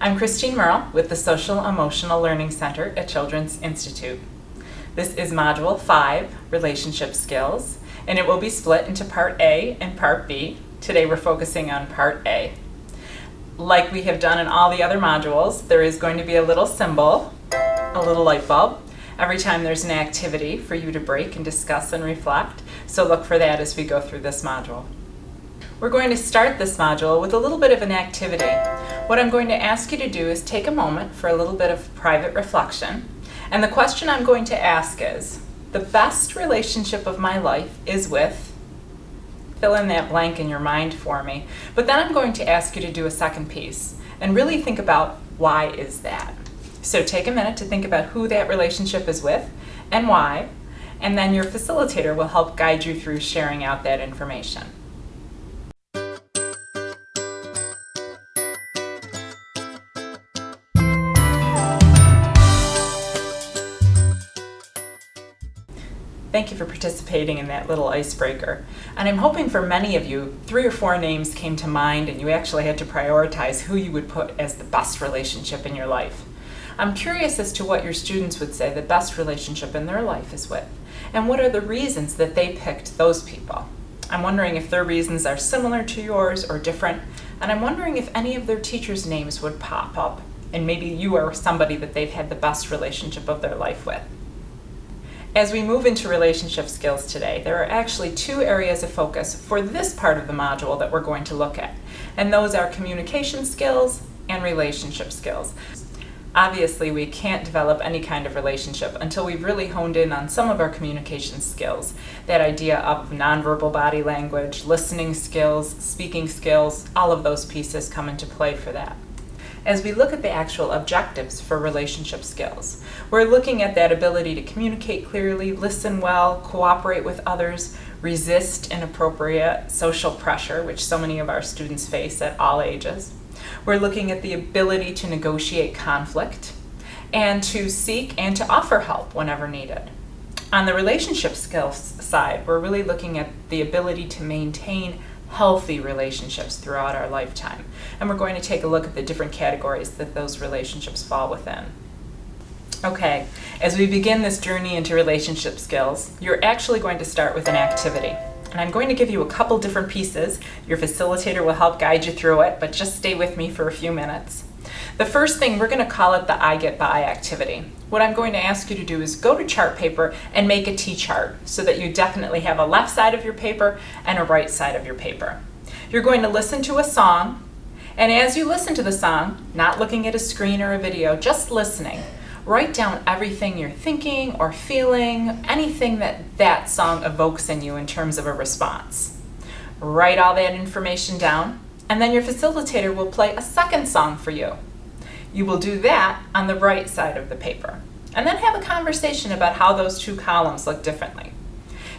I'm Christine Merle with the Social Emotional Learning Center at Children's Institute. This is Module 5, Relationship Skills, and it will be split into Part A and Part B. Today we're focusing on Part A. Like we have done in all the other modules, there is going to be a little symbol, a little light bulb, every time there's an activity for you to break and discuss and reflect, so look for that as we go through this module. We're going to start this module with a little bit of an activity. What I'm going to ask you to do is take a moment for a little bit of private reflection. And the question I'm going to ask is, the best relationship of my life is with, fill in that blank in your mind for me. But then I'm going to ask you to do a second piece and really think about why is that. So take a minute to think about who that relationship is with and why, and then your facilitator will help guide you through sharing out that information. Thank you for participating in that little icebreaker. And I'm hoping for many of you, 3 or 4 names came to mind and you actually had to prioritize who you would put as the best relationship in your life. I'm curious as to what your students would say the best relationship in their life is with, and what are the reasons that they picked those people. I'm wondering if their reasons are similar to yours or different, and I'm wondering if any of their teachers' names would pop up, and maybe you are somebody that they've had the best relationship of their life with. As we move into relationship skills today, there are actually 2 areas of focus for this part of the module that we're going to look at, and those are communication skills and relationship skills. Obviously, we can't develop any kind of relationship until we've really honed in on some of our communication skills. That idea of nonverbal body language, listening skills, speaking skills, all of those pieces come into play for that. As we look at the actual objectives for relationship skills, we're looking at that ability to communicate clearly, listen well, cooperate with others, resist inappropriate social pressure, which so many of our students face at all ages. We're looking at the ability to negotiate conflict and to seek and to offer help whenever needed. On the relationship skills side, we're really looking at the ability to maintain healthy relationships throughout our lifetime. And we're going to take a look at the different categories that those relationships fall within. Okay, as we begin this journey into relationship skills, you're actually going to start with an activity. And I'm going to give you a couple different pieces. Your facilitator will help guide you through it, but just stay with me for a few minutes. The first thing, we're going to call it the I Get By activity. What I'm going to ask you to do is go to chart paper and make a T-chart so that you definitely have a left side of your paper and a right side of your paper. You're going to listen to a song, and as you listen to the song, not looking at a screen or a video, just listening, write down everything you're thinking or feeling, anything that song evokes in you in terms of a response. Write all that information down, and then your facilitator will play a second song for you. You will do that on the right side of the paper, and then have a conversation about how those 2 columns look differently.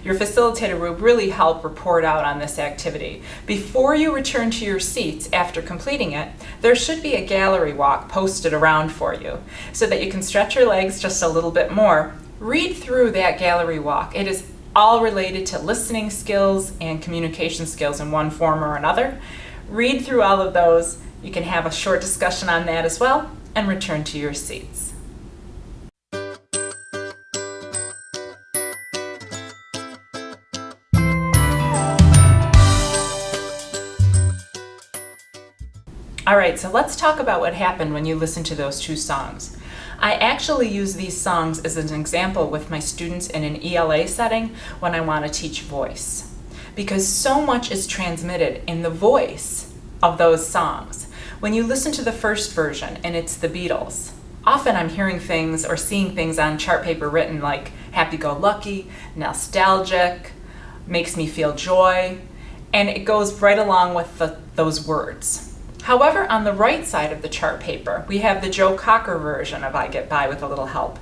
Your facilitator will really help report out on this activity. Before you return to your seats after completing it, there should be a gallery walk posted around for you so that you can stretch your legs just a little bit more. Read through that gallery walk. It is all related to listening skills and communication skills in one form or another. Read through all of those. You can have a short discussion on that as well and return to your seats. All right, so let's talk about what happened when you listen to those 2 songs. I actually use these songs as an example with my students in an ELA setting when I want to teach voice, because so much is transmitted in the voice of those songs. When you listen to the first version and it's the Beatles, often I'm hearing things or seeing things on chart paper written like happy-go-lucky, nostalgic, makes me feel joy, and it goes right along with those words. However, on the right side of the chart paper, we have the Joe Cocker version of I Get By with a Little Help.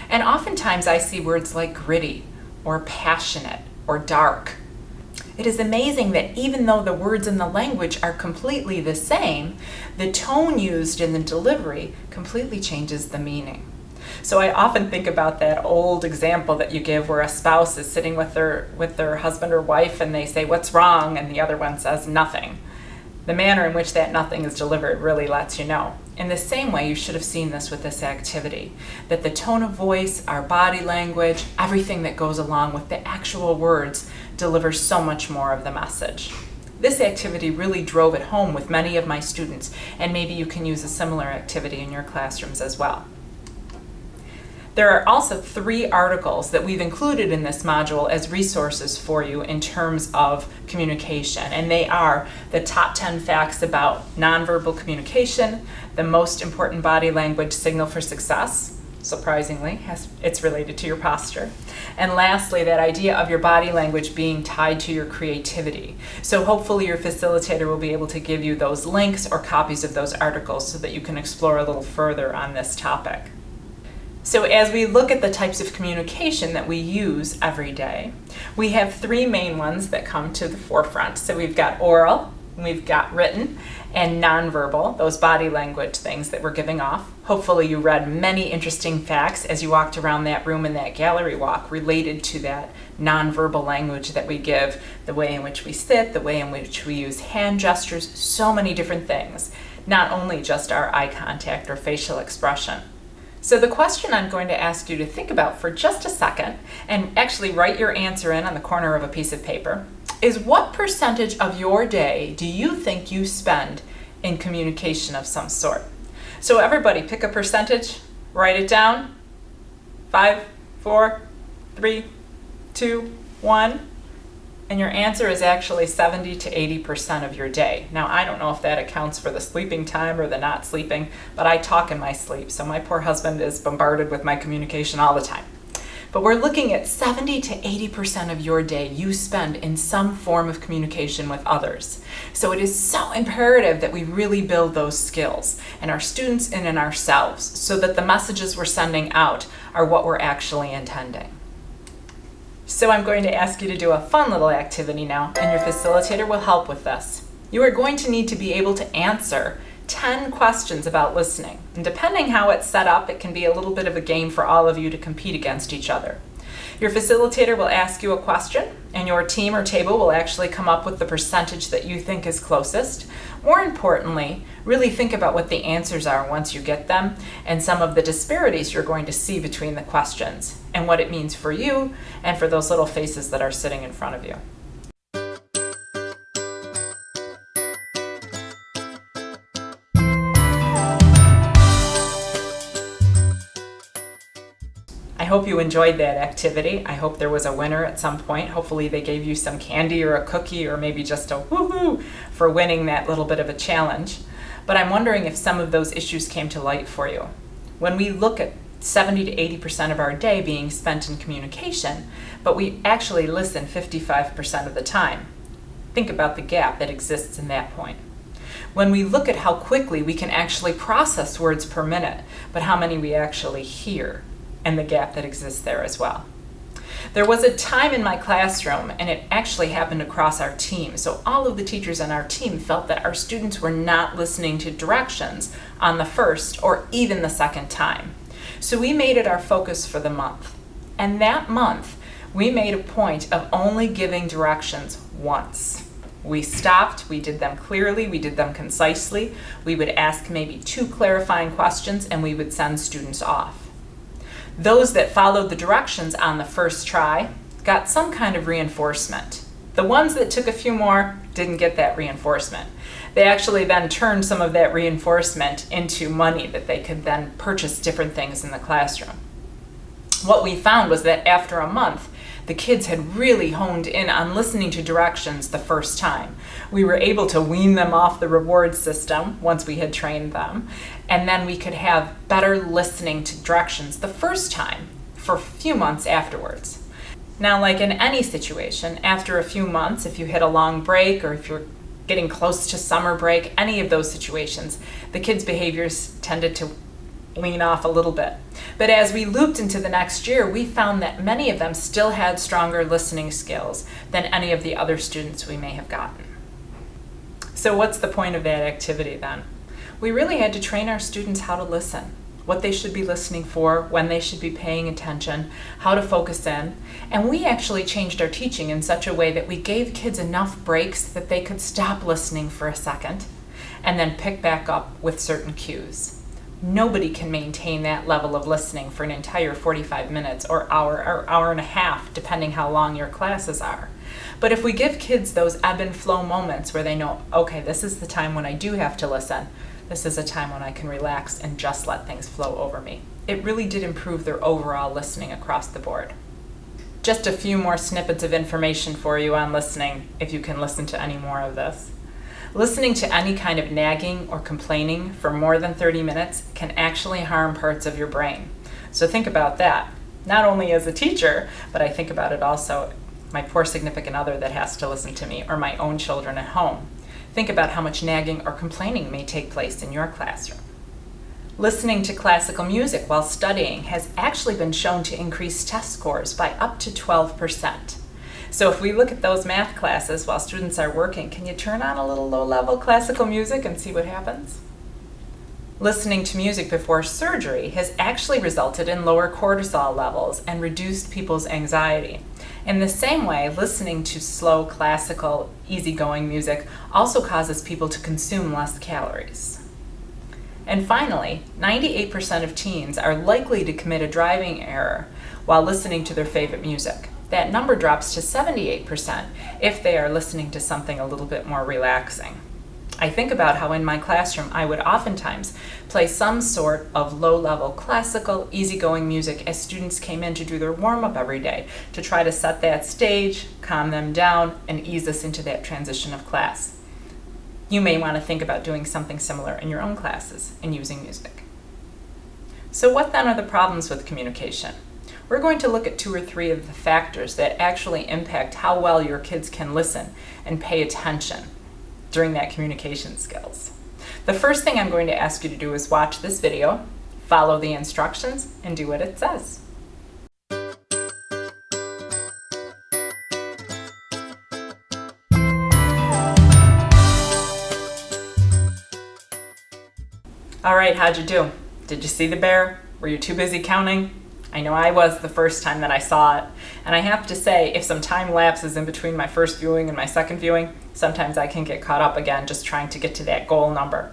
And oftentimes I see words like gritty, or passionate, or dark. It is amazing that even though the words in the language are completely the same, the tone used in the delivery completely changes the meaning. So I often think about that old example that you give where a spouse is sitting with their husband or wife and they say, "What's wrong?" and the other one says, "Nothing." The manner in which that nothing is delivered really lets you know. In the same way, you should have seen this with this activity, that the tone of voice, our body language, everything that goes along with the actual words delivers so much more of the message. This activity really drove it home with many of my students, and maybe you can use a similar activity in your classrooms as well. There are also 3 articles that we've included in this module as resources for you in terms of communication, and they are the top 10 facts about nonverbal communication, the most important body language signal for success, surprisingly, it's related to your posture, and lastly, that idea of your body language being tied to your creativity. So hopefully your facilitator will be able to give you those links or copies of those articles so that you can explore a little further on this topic. So as we look at the types of communication that we use every day, we have 3 main ones that come to the forefront. So we've got oral, we've got written, and nonverbal, those body language things that we're giving off. Hopefully you read many interesting facts as you walked around that room in that gallery walk related to that nonverbal language that we give, the way in which we sit, the way in which we use hand gestures, so many different things, not only just our eye contact or facial expression. So the question I'm going to ask you to think about for just a second, and actually write your answer in on the corner of a piece of paper, is what percentage of your day do you think you spend in communication of some sort? So everybody pick a percentage, write it down. 5, 4, 3, 2, 1. And your answer is actually 70 to 80% of your day. Now, I don't know if that accounts for the sleeping time or the not sleeping, but I talk in my sleep, so my poor husband is bombarded with my communication all the time. But we're looking at 70 to 80% of your day you spend in some form of communication with others. So it is so imperative that we really build those skills in our students and in ourselves so that the messages we're sending out are what we're actually intending. So I'm going to ask you to do a fun little activity now, and your facilitator will help with this. You are going to need to be able to answer 10 questions about listening. And depending how it's set up, it can be a little bit of a game for all of you to compete against each other. Your facilitator will ask you a question, and your team or table will actually come up with the percentage that you think is closest. More importantly, really think about what the answers are once you get them, and some of the disparities you're going to see between the questions, and what it means for you and for those little faces that are sitting in front of you. I hope you enjoyed that activity. I hope there was a winner at some point. Hopefully they gave you some candy or a cookie or maybe just a woohoo for winning that little bit of a challenge. But I'm wondering if some of those issues came to light for you. When we look at 70 to 80% of our day being spent in communication, but we actually listen 55% of the time, think about the gap that exists in that point. When we look at how quickly we can actually process words per minute, but how many we actually hear, and the gap that exists there as well. There was a time in my classroom, and it actually happened across our team, so all of the teachers on our team felt that our students were not listening to directions on the first or even the second time. So we made it our focus for the month. And that month, we made a point of only giving directions once. We stopped, we did them clearly, we did them concisely, we would ask maybe 2 clarifying questions, and we would send students off. Those that followed the directions on the first try got some kind of reinforcement. The ones that took a few more didn't get that reinforcement. They actually then turned some of that reinforcement into money that they could then purchase different things in the classroom. What we found was that after a month, the kids had really honed in on listening to directions the first time. We were able to wean them off the reward system once we had trained them, and then we could have better listening to directions the first time for a few months afterwards. Now, like in any situation, after a few months, if you hit a long break or if you're getting close to summer break, any of those situations, the kids' behaviors tended to lean off a little bit. But as we looped into the next year, we found that many of them still had stronger listening skills than any of the other students we may have gotten. So what's the point of that activity then? We really had to train our students how to listen, what they should be listening for, when they should be paying attention, how to focus in. And we actually changed our teaching in such a way that we gave kids enough breaks that they could stop listening for a second, and then pick back up with certain cues. Nobody can maintain that level of listening for an entire 45 minutes or hour and a half, depending how long your classes are. But if we give kids those ebb and flow moments where they know, okay, this is the time when I do have to listen, this is a time when I can relax and just let things flow over me. It really did improve their overall listening across the board. Just a few more snippets of information for you on listening, if you can listen to any more of this. Listening to any kind of nagging or complaining for more than 30 minutes can actually harm parts of your brain. So think about that, not only as a teacher, but I think about it also my poor significant other that has to listen to me, or my own children at home. Think about how much nagging or complaining may take place in your classroom. Listening to classical music while studying has actually been shown to increase test scores by up to 12%. So if we look at those math classes while students are working, can you turn on a little low-level classical music and see what happens? Listening to music before surgery has actually resulted in lower cortisol levels and reduced people's anxiety. In the same way, listening to slow, classical, easygoing music also causes people to consume less calories. And finally, 98% of teens are likely to commit a driving error while listening to their favorite music. That number drops to 78% if they are listening to something a little bit more relaxing. I think about how in my classroom I would oftentimes play some sort of low-level classical, easygoing music as students came in to do their warm-up every day to try to set that stage, calm them down, and ease us into that transition of class. You may want to think about doing something similar in your own classes and using music. So what then are the problems with communication? We're going to look at 2 or 3 of the factors that actually impact how well your kids can listen and pay attention during that communication skills. The first thing I'm going to ask you to do is watch this video, follow the instructions, and do what it says. All right, how'd you do? Did you see the bear? Were you too busy counting? I know I was the first time that I saw it. And I have to say, if some time lapses in between my first viewing and my second viewing, sometimes I can get caught up again just trying to get to that goal number.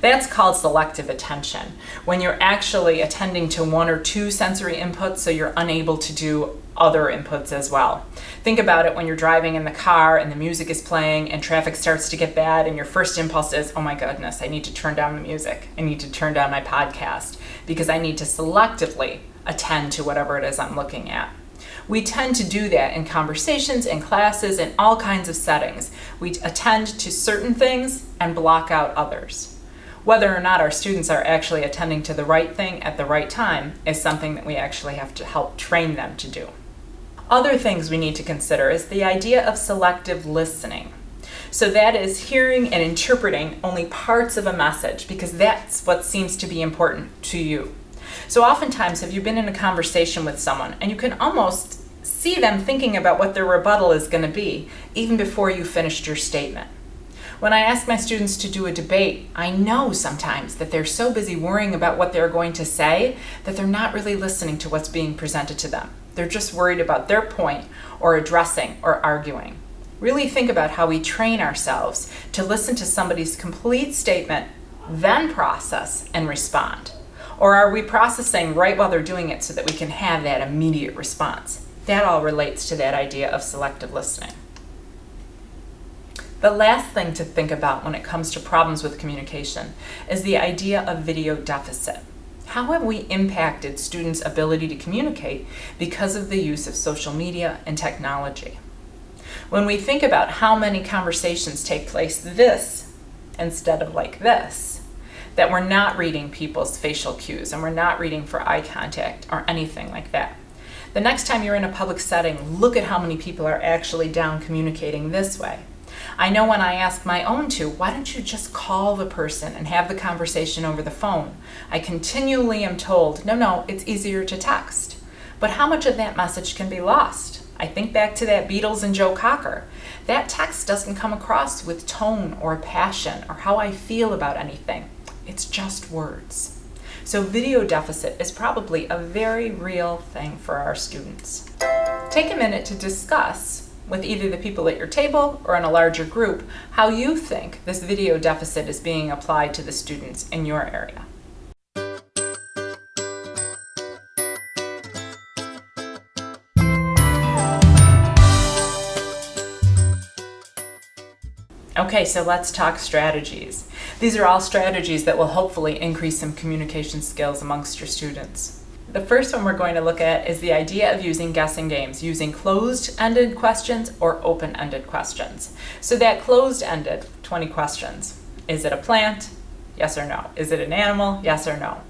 That's called selective attention, when you're actually attending to 1 or 2 sensory inputs so you're unable to do other inputs as well. Think about it when you're driving in the car and the music is playing and traffic starts to get bad and your first impulse is, oh my goodness, I need to turn down the music. I need to turn down my podcast because I need to selectively attend to whatever it is I'm looking at. We tend to do that in conversations, in classes, in all kinds of settings. We attend to certain things and block out others. Whether or not our students are actually attending to the right thing at the right time is something that we actually have to help train them to do. Other things we need to consider is the idea of selective listening. So that is hearing and interpreting only parts of a message because that's what seems to be important to you. So oftentimes, have you been in a conversation with someone and you can almost see them thinking about what their rebuttal is going to be even before you finished your statement? When I ask my students to do a debate, I know sometimes that they're so busy worrying about what they're going to say that they're not really listening to what's being presented to them. They're just worried about their point or addressing or arguing. Really think about how we train ourselves to listen to somebody's complete statement, then process and respond. Or are we processing right while they're doing it so that we can have that immediate response? That all relates to that idea of selective listening. The last thing to think about when it comes to problems with communication is the idea of video deficit. How have we impacted students' ability to communicate because of the use of social media and technology? When we think about how many conversations take place this instead of like this, that we're not reading people's facial cues and we're not reading for eye contact or anything like that. The next time you're in a public setting, look at how many people are actually down communicating this way. I know when I ask my own two, why don't you just call the person and have the conversation over the phone? I continually am told, no, it's easier to text. But how much of that message can be lost? I think back to that Beatles and Joe Cocker. That text doesn't come across with tone or passion or how I feel about anything. It's just words. So video deficit is probably a very real thing for our students. Take a minute to discuss with either the people at your table or in a larger group how you think this video deficit is being applied to the students in your area. Okay, so let's talk strategies. These are all strategies that will hopefully increase some communication skills amongst your students. The first one we're going to look at is the idea of using guessing games, using closed-ended questions or open-ended questions. So that closed-ended, 20 questions. Is it a plant? Yes or no. Is it an animal? Yes or no.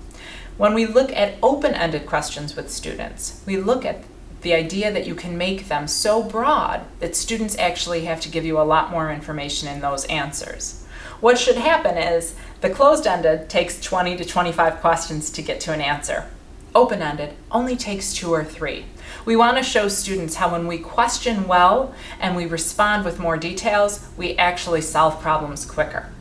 When we look at open-ended questions with students, we look at the idea that you can make them so broad that students actually have to give you a lot more information in those answers. What should happen is the closed-ended takes 20 to 25 questions to get to an answer. Open-ended only takes 2 or 3. We want to show students how when we question well and we respond with more details, we actually solve problems quicker.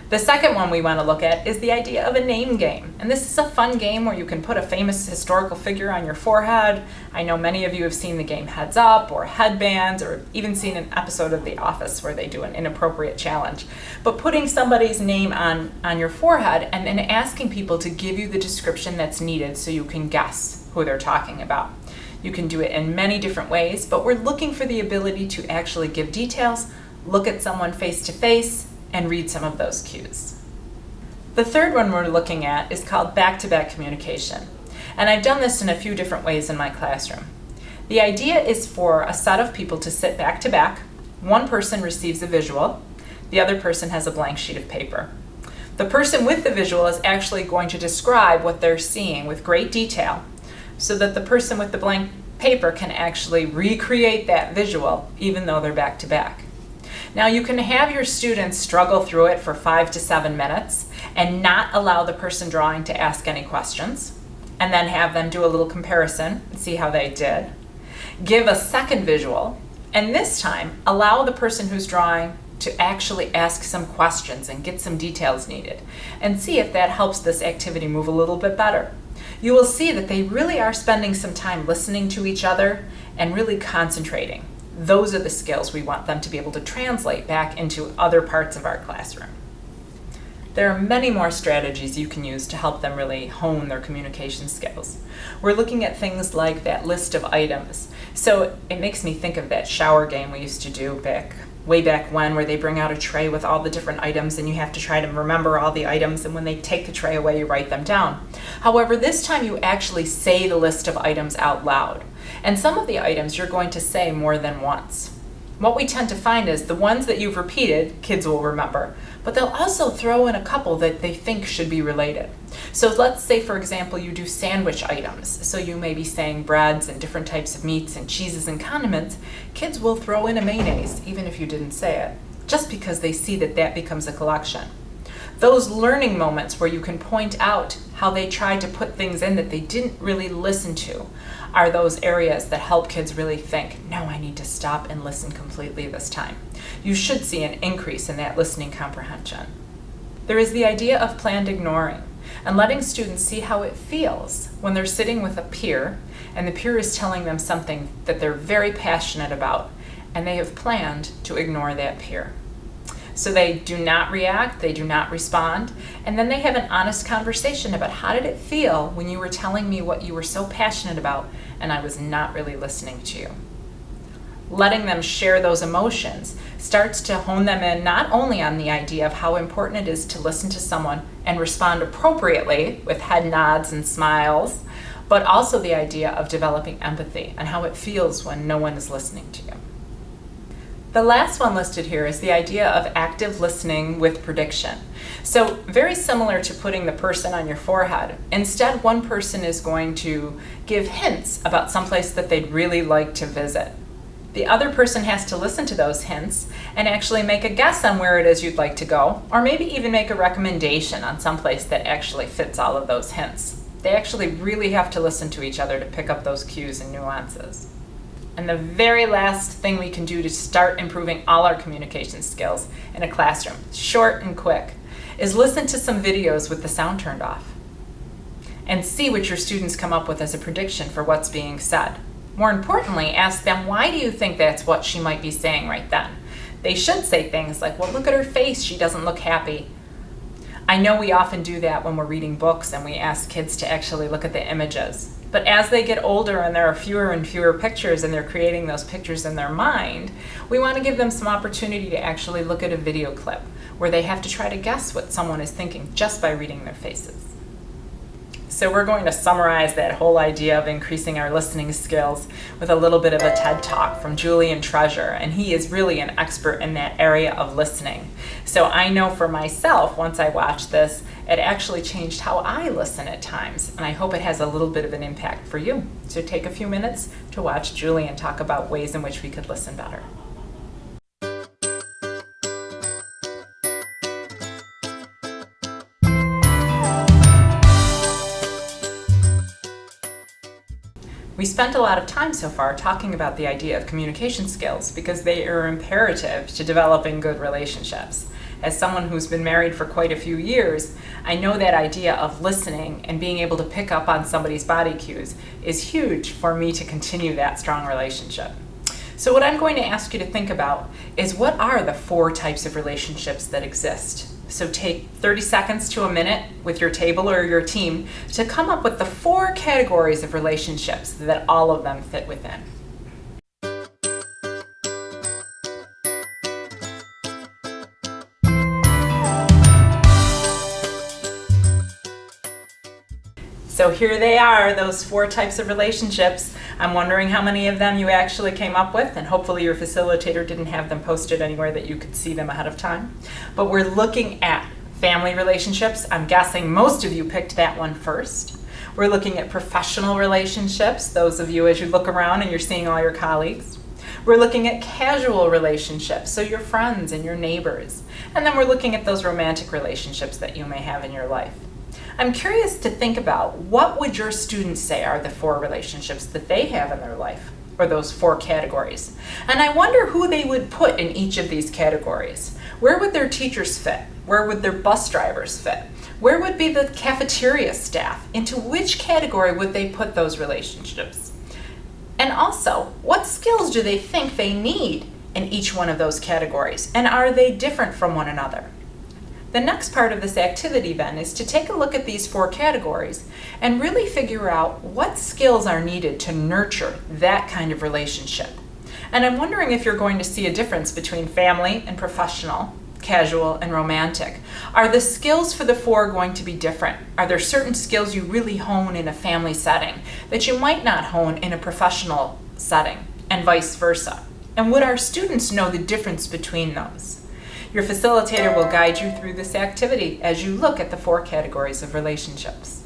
The second one we want to look at is the idea of a name game. And this is a fun game where you can put a famous historical figure on your forehead. I know many of you have seen the game Heads Up or Headbands, or even seen an episode of The Office where they do an inappropriate challenge. But putting somebody's name on your forehead and then asking people to give you the description that's needed so you can guess who they're talking about. You can do it in many different ways, but we're looking for the ability to actually give details, look at someone face to face, and read some of those cues. The third one we're looking at is called back-to-back communication. And I've done this in a few different ways in my classroom. The idea is for a set of people to sit back-to-back. One person receives a visual, the other person has a blank sheet of paper. The person with the visual is actually going to describe what they're seeing with great detail so that the person with the blank paper can actually recreate that visual even though they're back-to-back. Now you can have your students struggle through it for 5 to 7 minutes and not allow the person drawing to ask any questions, and then have them do a little comparison and see how they did. Give a second visual, and this time allow the person who's drawing to actually ask some questions and get some details needed, and see if that helps this activity move a little bit better. You will see that they really are spending some time listening to each other and really concentrating. Those are the skills we want them to be able to translate back into other parts of our classroom. There are many more strategies you can use to help them really hone their communication skills. We're looking at things like that list of items. So it makes me think of that shower game we used to do way back when, where they bring out a tray with all the different items and you have to try to remember all the items, and when they take the tray away you write them down. However, this time you actually say the list of items out loud. And some of the items you're going to say more than once. What we tend to find is the ones that you've repeated, kids will remember, but they'll also throw in a couple that they think should be related. So let's say, for example, you do sandwich items. So you may be saying breads and different types of meats and cheeses and condiments. Kids will throw in a mayonnaise, even if you didn't say it, just because they see that that becomes a collection. Those learning moments where you can point out how they tried to put things in that they didn't really listen to are those areas that help kids really think, no, I need to stop and listen completely this time. You should see an increase in that listening comprehension. There is the idea of planned ignoring and letting students see how it feels when they're sitting with a peer and the peer is telling them something that they're very passionate about and they have planned to ignore that peer. So they do not react, they do not respond, and then they have an honest conversation about how did it feel when you were telling me what you were so passionate about and I was not really listening to you. Letting them share those emotions starts to hone them in not only on the idea of how important it is to listen to someone and respond appropriately with head nods and smiles, but also the idea of developing empathy and how it feels when no one is listening to you. The last one listed here is the idea of active listening with prediction. So very similar to putting the person on your forehead. Instead, one person is going to give hints about someplace that they'd really like to visit. The other person has to listen to those hints and actually make a guess on where it is you'd like to go, or maybe even make a recommendation on someplace that actually fits all of those hints. They actually really have to listen to each other to pick up those cues and nuances. And the very last thing we can do to start improving all our communication skills in a classroom, short and quick, is listen to some videos with the sound turned off and see what your students come up with as a prediction for what's being said. More importantly, ask them, why do you think that's what she might be saying right then? They should say things like, well, look at her face, she doesn't look happy. I know we often do that when we're reading books and we ask kids to actually look at the images. But as they get older and there are fewer and fewer pictures and they're creating those pictures in their mind, we want to give them some opportunity to actually look at a video clip where they have to try to guess what someone is thinking just by reading their faces. So we're going to summarize that whole idea of increasing our listening skills with a little bit of a TED Talk from Julian Treasure, and he is really an expert in that area of listening. So I know for myself, once I watched this, it actually changed how I listen at times, and I hope it has a little bit of an impact for you. So take a few minutes to watch Julian talk about ways in which we could listen better. We spent a lot of time so far talking about the idea of communication skills because they are imperative to developing good relationships. As someone who's been married for quite a few years, I know that idea of listening and being able to pick up on somebody's body cues is huge for me to continue that strong relationship. So what I'm going to ask you to think about is, what are the 4 types of relationships that exist? So take 30 seconds to a minute with your table or your team to come up with the 4 categories of relationships that all of them fit within. So here they are, those 4 types of relationships. I'm wondering how many of them you actually came up with, and hopefully your facilitator didn't have them posted anywhere that you could see them ahead of time. But we're looking at family relationships. I'm guessing most of you picked that one first. We're looking at professional relationships, those of you as you look around and you're seeing all your colleagues. We're looking at casual relationships, so your friends and your neighbors. And then we're looking at those romantic relationships that you may have in your life. I'm curious to think about, what would your students say are the 4 relationships that they have in their life, or those 4 categories? And I wonder who they would put in each of these categories. Where would their teachers fit? Where would their bus drivers fit? Where would be the cafeteria staff? Into which category would they put those relationships? And also, what skills do they think they need in each one of those categories? And are they different from one another? The next part of this activity then is to take a look at these 4 categories and really figure out what skills are needed to nurture that kind of relationship. And I'm wondering if you're going to see a difference between family and professional, casual and romantic. Are the skills for the 4 going to be different? Are there certain skills you really hone in a family setting that you might not hone in a professional setting, and vice versa? And would our students know the difference between those? Your facilitator will guide you through this activity as you look at the 4 categories of relationships.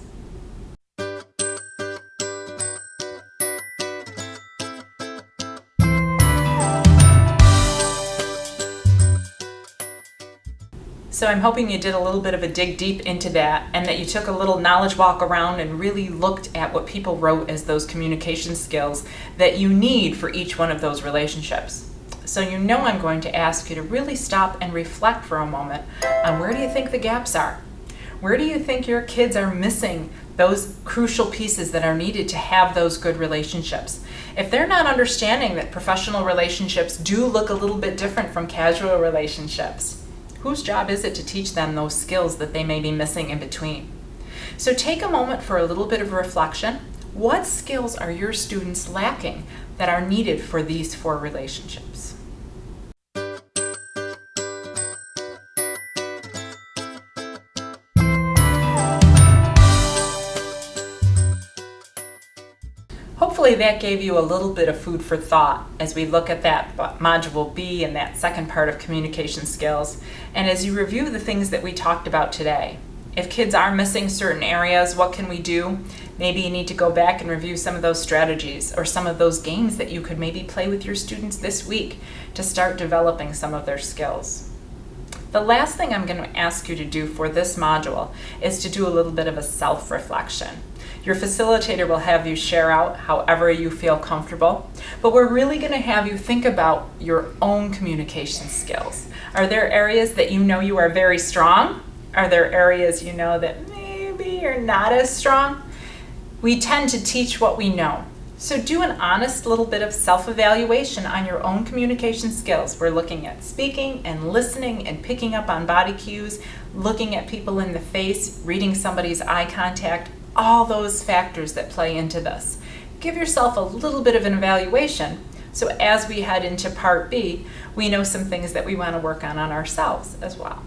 So I'm hoping you did a little bit of a dig deep into that, and that you took a little knowledge walk around and really looked at what people wrote as those communication skills that you need for each one of those relationships. So you know I'm going to ask you to really stop and reflect for a moment on, where do you think the gaps are? Where do you think your kids are missing those crucial pieces that are needed to have those good relationships? If they're not understanding that professional relationships do look a little bit different from casual relationships, whose job is it to teach them those skills that they may be missing in between? So take a moment for a little bit of reflection. What skills are your students lacking that are needed for these 4 relationships? Hopefully that gave you a little bit of food for thought as we look at that Module B and that second part of communication skills, and as you review the things that we talked about today. If kids are missing certain areas, what can we do? Maybe you need to go back and review some of those strategies or some of those games that you could maybe play with your students this week to start developing some of their skills. The last thing I'm going to ask you to do for this module is to do a little bit of a self-reflection. Your facilitator will have you share out however you feel comfortable, but we're really going to have you think about your own communication skills. Are there areas that you know you are very strong? Are there areas you know that maybe you're not as strong? We tend to teach what we know. So do an honest little bit of self-evaluation on your own communication skills. We're looking at speaking and listening and picking up on body cues, looking at people in the face, reading somebody's eye contact, all those factors that play into this. Give yourself a little bit of an evaluation, so as we head into part B, we know some things that we want to work on ourselves as well.